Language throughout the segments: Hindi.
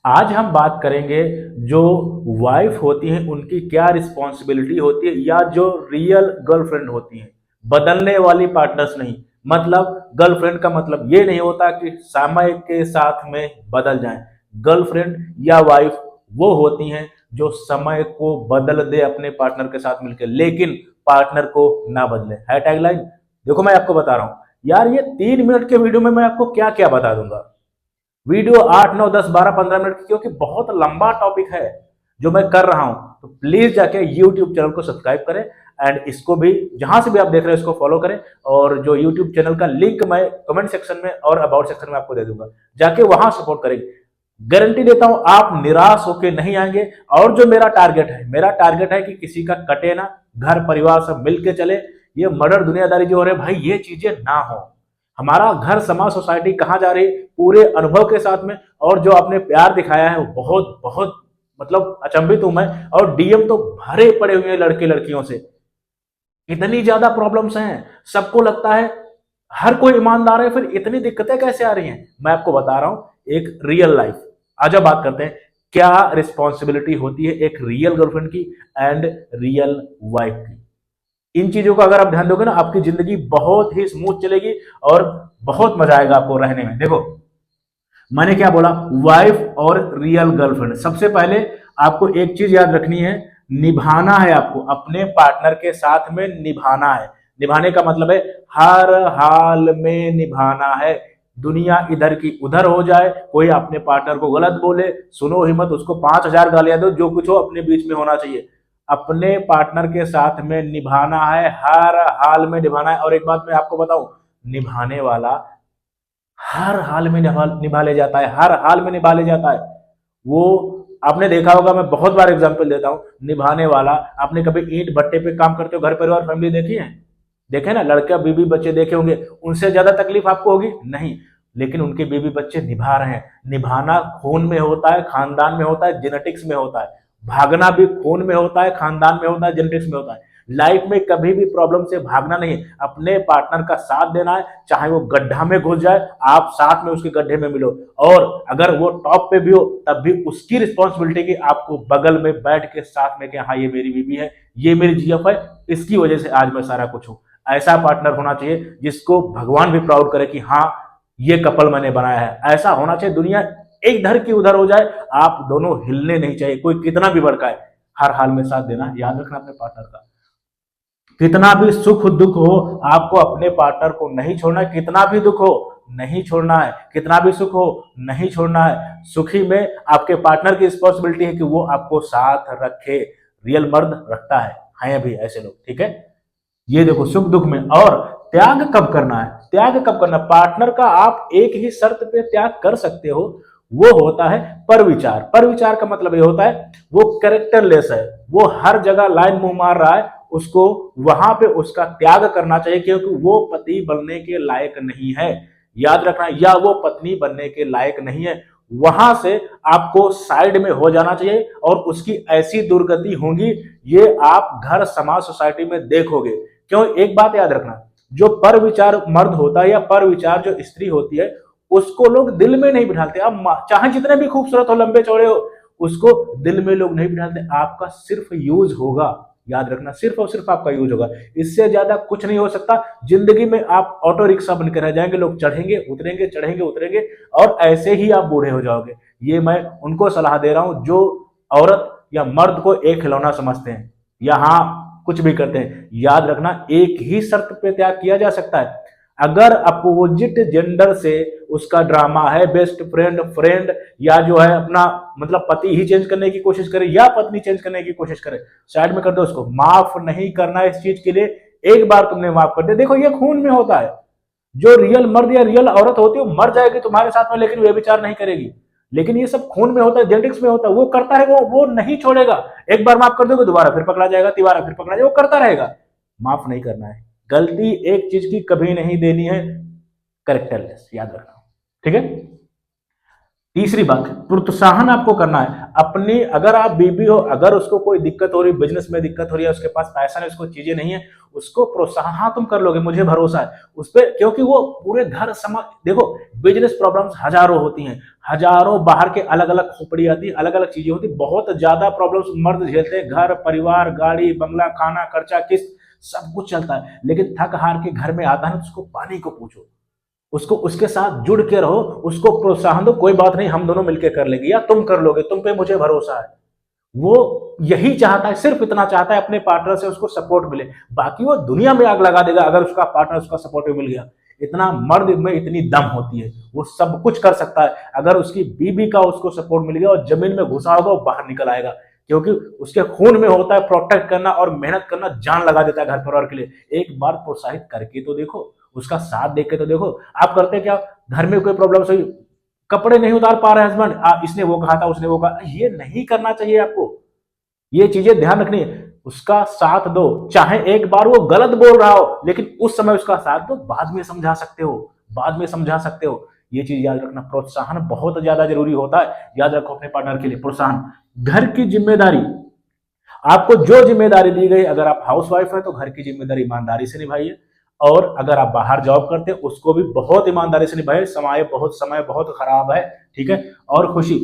आज हम बात करेंगे जो वाइफ होती हैं उनकी क्या रिस्पॉन्सिबिलिटी होती है, या जो रियल गर्लफ्रेंड होती हैं, बदलने वाली पार्टनर्स नहीं। मतलब गर्लफ्रेंड का मतलब ये नहीं होता कि समय के साथ में बदल जाएं। गर्लफ्रेंड या वाइफ वो होती हैं जो समय को बदल दे अपने पार्टनर के साथ मिलकर, लेकिन पार्टनर को ना बदले। है टैगलाइन। देखो मैं आपको बता रहा हूं यार, ये 3 मिनट के वीडियो में मैं आपको क्या क्या बता दूंगा। वीडियो 8 9 10 12 15 मिनट की, क्योंकि बहुत लंबा टॉपिक है जो मैं कर रहा हूं। तो प्लीज जाके यूट्यूब चैनल को सब्सक्राइब करें, एंड इसको भी जहां से भी आप देख रहे हैं इसको फॉलो करें। और जो यूट्यूब चैनल का लिंक मैं कमेंट सेक्शन में और अबाउट सेक्शन में आपको दे दूंगा, जाके वहां सपोर्ट करेंगे। गारंटी देता हूं आप निराश होकर नहीं आएंगे। और जो मेरा टारगेट है कि किसी का कटे ना, घर परिवार सब मिलके चले। ये मर्डर दुनियादारी जो हो रहे भाई, ये चीजें ना हो। हमारा घर समाज सोसाइटी कहाँ जा रही है पूरे अनुभव के साथ में। और जो आपने प्यार दिखाया है वो बहुत बहुत मतलब अचंभित हूं मैं। और डीएम तो भरे पड़े हुए हैं लड़के लड़कियों से। इतनी ज्यादा प्रॉब्लम्स हैं, सबको लगता है हर कोई ईमानदार है, फिर इतनी दिक्कतें कैसे आ रही हैं। मैं आपको बता रहा हूं एक रियल लाइफ। आज अब बात करते हैं क्या रिस्पॉन्सिबिलिटी होती है एक रियल गर्लफ्रेंड की एंड रियल वाइफ की। इन चीजों का अगर आप ध्यान दोगे ना, आपकी जिंदगी बहुत ही स्मूथ चलेगी और बहुत मजा आएगा आपको रहने में। देखो मैंने क्या बोला, वाइफ और रियल गर्लफ्रेंड। सबसे पहले आपको एक चीज याद रखनी है, निभाना है आपको अपने पार्टनर के साथ में, निभाना है। निभाने का मतलब है हर हाल में निभाना है। दुनिया इधर की उधर हो जाए, कोई अपने पार्टनर को गलत बोले, सुनो ही मत, उसको 5,000 गालियां दो, जो कुछ हो अपने बीच में होना चाहिए। अपने पार्टनर के साथ में निभाना है, हर हाल में निभाना है। और एक बात मैं आपको बताऊं, निभाने वाला हर हाल में निभा ले जाता है, हर हाल में निभा ले जाता है वो। आपने देखा होगा, मैं बहुत बार एग्जांपल देता हूं, निभाने वाला। आपने कभी ईंट भट्टे पे काम करते हो, घर परिवार फैमिली देखी है? देखे ना, लड़का बीबी बच्चे देखे होंगे, उनसे ज्यादा तकलीफ आपको होगी नहीं। लेकिन उनके बीबी बच्चे निभा रहे हैं। निभाना खून में होता है, खानदान में होता है, जेनेटिक्स में होता है। भागना भी खून में होता है, खानदान में होता है, जेनेटिक्स में होता है। लाइफ में कभी भी प्रॉब्लम से भागना नहीं है, अपने पार्टनर का साथ देना है। चाहे वो गड्ढा में घुस जाए, आप साथ में उसके गड्ढे में मिलो। और अगर वो टॉप पे भी हो, तब भी उसकी रिस्पॉन्सिबिलिटी की आपको बगल में बैठ के साथ में कि हाँ ये मेरी बीवी है, ये मेरी जीएफ है, इसकी वजह से आज मैं सारा कुछ हूं। ऐसा पार्टनर होना चाहिए जिसको भगवान भी प्राउड करे कि हाँ ये कपल मैंने बनाया है। ऐसा होना चाहिए। दुनिया एक धर की उधर हो जाए, आप दोनों हिलने नहीं चाहिए, कोई कितना भी भड़काए। हर हाल में साथ देना, याद रखना अपने पार्टनर का। कितना भी सुख दुख हो, आपको अपने पार्टनर को नहीं छोड़ना है। कितना भी दुख हो नहीं छोड़ना है, कितना भी सुख हो नहीं छोड़ना है। सुखी में आपके पार्टनर की रिस्पॉन्सिबिलिटी है कि वो आपको साथ रखे। रियल मर्द रखता है अभी ऐसे लोग, ठीक है। ये देखो सुख दुख में। और त्याग कब करना है, त्याग कब करना, पार्टनर का आप एक ही शर्त पे त्याग कर सकते हो, वो होता है पर विचार। पर विचार का मतलब ये होता है वो कैरेक्टरलेस है, वो हर जगह लाइन मुंह मार रहा है, उसको वहां पे उसका त्याग करना चाहिए, क्योंकि वो पति बनने के लायक नहीं है। याद रखना, या वो पत्नी बनने के लायक नहीं है। वहां से आपको साइड में हो जाना चाहिए, और उसकी ऐसी दुर्गति होंगी ये आप घर समाज सोसाइटी में देखोगे। क्यों, एक बात याद रखना, जो पर विचार मर्द होता है या पर विचार जो स्त्री होती है, उसको लोग दिल में नहीं बिठाते। अब चाहे जितने भी खूबसूरत हो, लंबे चौड़े हो, उसको दिल में लोग नहीं बिठाते। आपका सिर्फ यूज होगा, याद रखना, सिर्फ और सिर्फ आपका यूज होगा। इससे ज्यादा कुछ नहीं हो सकता। जिंदगी में आप ऑटो रिक्शा बनकर रह जाएंगे, लोग चढ़ेंगे उतरेंगे, चढ़ेंगे उतरेंगे, और ऐसे ही आप बूढ़े हो जाओगे। ये मैं उनको सलाह दे रहा हूं जो औरत या मर्द को एक खिलौना समझते हैं, या हाँ कुछ भी करते हैं। याद रखना, एक ही शर्त पे त्याग किया जा सकता है। अगर अपोजिट जेंडर से उसका ड्रामा है, बेस्ट फ्रेंड फ्रेंड, या जो है अपना मतलब पति ही चेंज करने की कोशिश करे या पत्नी चेंज करने की कोशिश करे, साइड में कर दो उसको। माफ नहीं करना इस चीज के लिए। एक बार तुमने माफ कर दिया, देखो ये खून में होता है। जो रियल मर्द या रियल औरत होती है वो मर जाएगी तुम्हारे साथ में, लेकिन वे विचार नहीं करेगी। लेकिन ये सब खून में होता है, जेनेटिक्स में होता है। वो करता है, वो नहीं छोड़ेगा। एक बार माफ कर दोगे, दोबारा फिर पकड़ा जाएगा, तिबारा फिर पकड़ा जाएगा, वो करता रहेगा। माफ नहीं करना है। गलती एक चीज की कभी नहीं देनी है, करेक्टरलेस, याद रखना, ठीक है। तीसरी बात, प्रोत्साहन आपको करना है अपनी। अगर आप बीबी हो, अगर उसको कोई दिक्कत हो रही, बिजनेस में दिक्कत हो रही है, उसके पास पैसा नहीं, उसको चीजें नहीं है, उसको प्रोत्साहन, हाँ तुम कर लोगे, मुझे भरोसा है उस पर, क्योंकि वो पूरे घर समाज, देखो बिजनेस प्रॉब्लम्स हजारों होती हैं, हजारों बाहर के अलग अलग खोपड़ी आती है, अलग अलग चीजें होती, बहुत ज्यादा प्रॉब्लम्स मर्द झेलते हैं, घर परिवार गाड़ी बंगला खाना खर्चा किस्त सब कुछ चलता है, लेकिन थक हार के घर में आता है ना, तो उसको पानी को पूछो, उसको उसके साथ जुड़ के रहो, उसको प्रोत्साहन दो, कोई बात नहीं हम दोनों मिलकर कर लेंगे, या तुम कर लोगे, तुम पे मुझे भरोसा है। वो यही चाहता है, सिर्फ इतना चाहता है अपने पार्टनर से उसको सपोर्ट मिले, बाकी वो दुनिया में आग लगा देगा अगर उसका पार्टनर उसका सपोर्ट मिल गया। इतना मर्द में इतनी दम होती है, वो सब कुछ कर सकता है, अगर उसकी बीबी का उसको सपोर्ट मिल गया और जमीन में घुसा होगा वो बाहर निकल आएगा, क्योंकि उसके खून में होता है प्रोटेक्ट करना और मेहनत करना, जान लगा देता है घर परिवार के लिए। एक बार प्रोत्साहित करके तो देखो, उसका साथ देख के तो देखो। आप करते क्या, घर में कोई प्रॉब्लम हुई, कपड़े नहीं उतार पा रहे हस्बैंड, इसने वो कहा था उसने वो कहा, ये नहीं करना चाहिए आपको, ये चीजें ध्यान रखनी है, उसका साथ दो, चाहे एक बार वो गलत बोल रहा हो लेकिन उस समय उसका साथ दो, बाद में समझा सकते हो, बाद में समझा सकते हो। ये चीज याद रखना, प्रोत्साहन बहुत ज्यादा जरूरी होता है, याद रखो अपने पार्टनर के लिए प्रोत्साहन। घर की जिम्मेदारी, आपको जो जिम्मेदारी दी गई, अगर आप हाउसवाइफ है तो घर की जिम्मेदारी ईमानदारी से निभाइए, और अगर आप बाहर जॉब करते हैं उसको भी बहुत ईमानदारी से निभाइए। समय बहुत खराब है, ठीक है। और खुशी,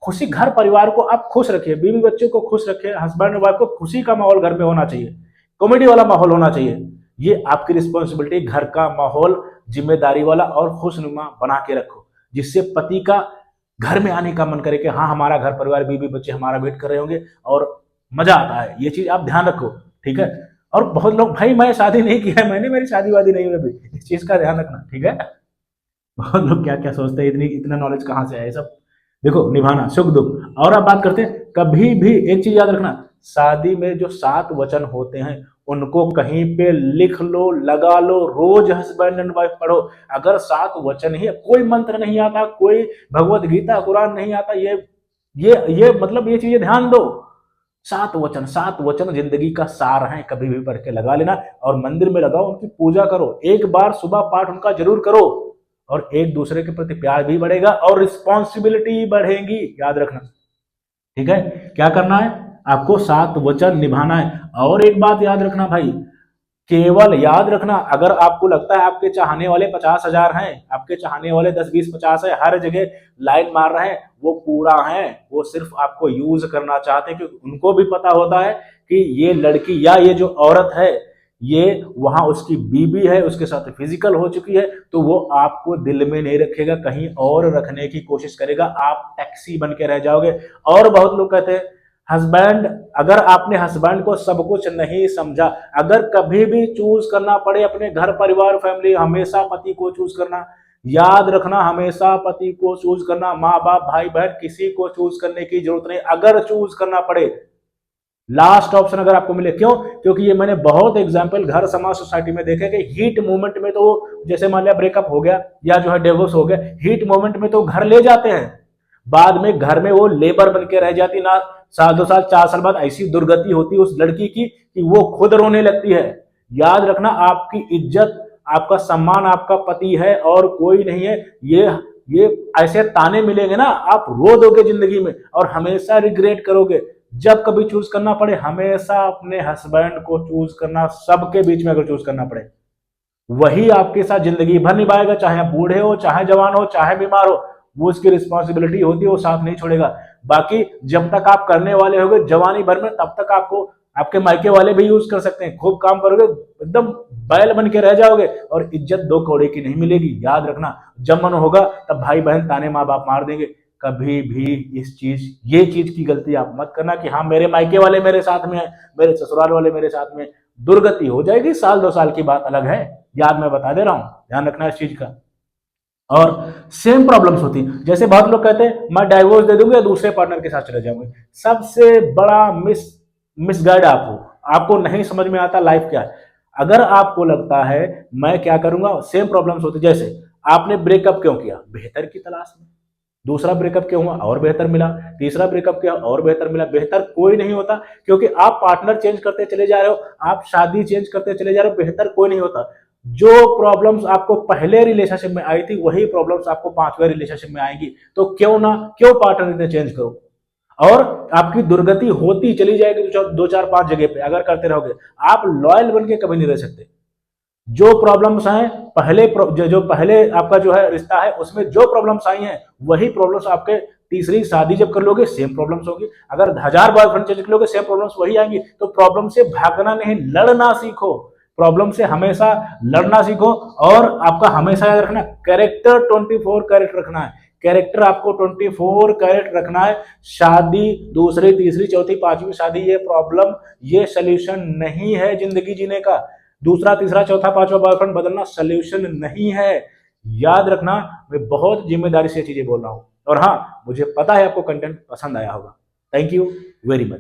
खुशी घर परिवार को आप खुश रखिए, बीवी बच्चों को खुश रखिए, हस्बैंड वाइफ को खुशी का माहौल घर में होना चाहिए, कॉमेडी वाला माहौल होना चाहिए। ये आपकी रिस्पॉन्सिबिलिटी, घर का माहौल जिम्मेदारी वाला और खुशनुमा बना के रखो, जिससे पति का घर में आने का मन करे कि हाँ हमारा घर परिवार बीवी बच्चे हमारा वेट कर रहे होंगे और मजा आता है। ये चीज आप ध्यान रखो, ठीक है। और बहुत लोग, भाई मैं शादी नहीं किया है, मैंने, मेरी शादी वादी नहीं हुई अभी, इस चीज का ध्यान रखना, ठीक है। बहुत लोग क्या क्या सोचते हैं, इतना नॉलेज कहाँ से है सब। देखो निभाना सुख दुख। और आप बात करते हैं, कभी भी एक चीज याद रखना, शादी में जो 7 वचन होते हैं उनको कहीं पे लिख लो, लगा लो, रोज हस्बैंड एंड वाइफ पढ़ो। अगर 7 वचन ही, कोई मंत्र नहीं आता, कोई भगवत गीता कुरान नहीं आता, ये मतलब ये चीजें ध्यान दो। 7 वचन जिंदगी का सार है, कभी भी पढ़ के लगा लेना और मंदिर में लगाओ, उनकी पूजा करो, एक बार सुबह पाठ उनका जरूर करो, और एक दूसरे के प्रति प्यार भी बढ़ेगा और रिस्पॉन्सिबिलिटी बढ़ेगी, याद रखना, ठीक है। क्या करना है आपको, 7 वचन निभाना है। और एक बात याद रखना भाई, केवल याद रखना, अगर आपको लगता है आपके चाहने वाले 50,000 हैं, आपके चाहने वाले 10 20 50 है, हर जगह लाइन मार रहे हैं, वो पूरा है, वो सिर्फ आपको यूज करना चाहते हैं, क्योंकि उनको भी पता होता है कि ये लड़की या ये जो औरत है ये वहां उसकी बीबी है, उसके साथ फिजिकल हो चुकी है, तो वो आपको दिल में नहीं रखेगा, कहीं और रखने की कोशिश करेगा, आप टैक्सी बन के रह जाओगे। और बहुत लोग कहते हैं हस्बैंड, अगर आपने हस्बैंड को सब कुछ नहीं समझा, अगर कभी भी चूज करना पड़े अपने घर परिवार फैमिली, हमेशा पति को चूज करना, याद रखना, हमेशा पति को चूज करना, माँ बाप भाई बहन किसी को चूज करने की जरूरत नहीं। अगर चूज करना पड़े, लास्ट ऑप्शन अगर आपको मिले, क्यों, क्योंकि ये मैंने बहुत एग्जांपल घर समाज सोसाइटी में देखे कि हीट मूवमेंट में तो, जैसे मान लिया ब्रेकअप हो गया या जो है डिवोर्स हो गया, हीट मूवमेंट में तो घर ले जाते हैं, बाद में घर में वो लेबर बन के रह जाती, ना साल 2 साल 4 साल बाद ऐसी दुर्गति होती उस लड़की की कि वो खुद रोने लगती है। याद रखना, आपकी इज्जत आपका सम्मान आपका पति है और कोई नहीं है। ये ऐसे ताने मिलेंगे ना, आप रो दोगे जिंदगी में और हमेशा रिग्रेट करोगे। जब कभी चूज करना पड़े, हमेशा अपने हस्बैंड को चूज करना, सबके बीच में अगर चूज करना पड़े, वही आपके साथ जिंदगी भर निभाएगा, चाहे आप बूढ़े हो, चाहे जवान हो, चाहे बीमार हो, वो उसकी रिस्पॉन्सिबिलिटी होती है, वो साथ नहीं छोड़ेगा। बाकी जब तक आप करने वाले होगे जवानी भर में, तब तक आपको आपके मायके वाले भी यूज कर सकते हैं, खूब काम करोगे, एकदम बैल बन के रह जाओगे और इज्जत 2 कौड़े की नहीं मिलेगी। याद रखना, जब मन होगा तब भाई बहन ताने माँ बाप मार देंगे। कभी भी ये चीज की गलती आप मत करना कि हाँ मेरे मायके वाले मेरे साथ में है, मेरे ससुराल वाले मेरे साथ में, दुर्गति हो जाएगी, साल 2 साल की बात अलग है। याद मैं बता दे रहा हूं, ध्यान रखना इस चीज का। और सेम प्रॉब्लम्स होती हैं, जैसे बहुत लोग कहते हैं मैं डाइवोर्स दे दूंगा, दूसरे पार्टनर के साथ चले जाऊंगे। सबसे बड़ा मिसगाइड आपको नहीं समझ में आता लाइफ क्या है। अगर आपको लगता है मैं क्या करूंगा, सेम प्रॉब्लम्स होती, जैसे आपने ब्रेकअप क्यों किया, बेहतर की तलाश में, दूसरा ब्रेकअप क्यों हुआ और बेहतर मिला, तीसरा ब्रेकअप किया और बेहतर मिला। बेहतर कोई नहीं होता, क्योंकि आप पार्टनर चेंज करते चले जा रहे हो, आप शादी चेंज करते चले जा रहे हो, बेहतर कोई नहीं होता। जो प्रॉब्लम्स आपको पहले रिलेशनशिप में आई थी वही प्रॉब्लम्स आपको पांचवें रिलेशनशिप में आएंगी। तो क्यों पार्टनर चेंज करो, और आपकी दुर्गति होती चली जाएगी दो चार पांच जगह पे अगर करते रहोगे। आप लॉयल बन के कभी नहीं रह सकते। जो प्रॉब्लम्स हैं जो पहले आपका जो है रिश्ता है उसमें जो प्रॉब्लम्स आई हैं वही प्रॉब्लम्स आपके तीसरी शादी जब कर लोगे सेम प्रॉब्लम्स होगी। अगर 1000 बॉयफ्रेंड चेंज कर लोगे सेम प्रॉब्लम्स वही आएंगी। तो प्रॉब्लम से भागना नहीं, लड़ना सीखो। प्रॉब्लम से हमेशा लड़ना सीखो। और आपका हमेशा याद रखना, कैरेक्टर 24 कैरेट रखना है। कैरेक्टर आपको 24 कैरेट रखना है। शादी दूसरी तीसरी चौथी पांचवी शादी ये प्रॉब्लम, ये सोल्यूशन नहीं है जिंदगी जीने का। दूसरा तीसरा चौथा पांचवा बॉयफ्रेंड बदलना सोल्यूशन नहीं है। याद रखना, मैं बहुत जिम्मेदारी से चीजें बोल रहा हूं। और हाँ, मुझे पता है आपको कंटेंट पसंद आया होगा। Thank you very much.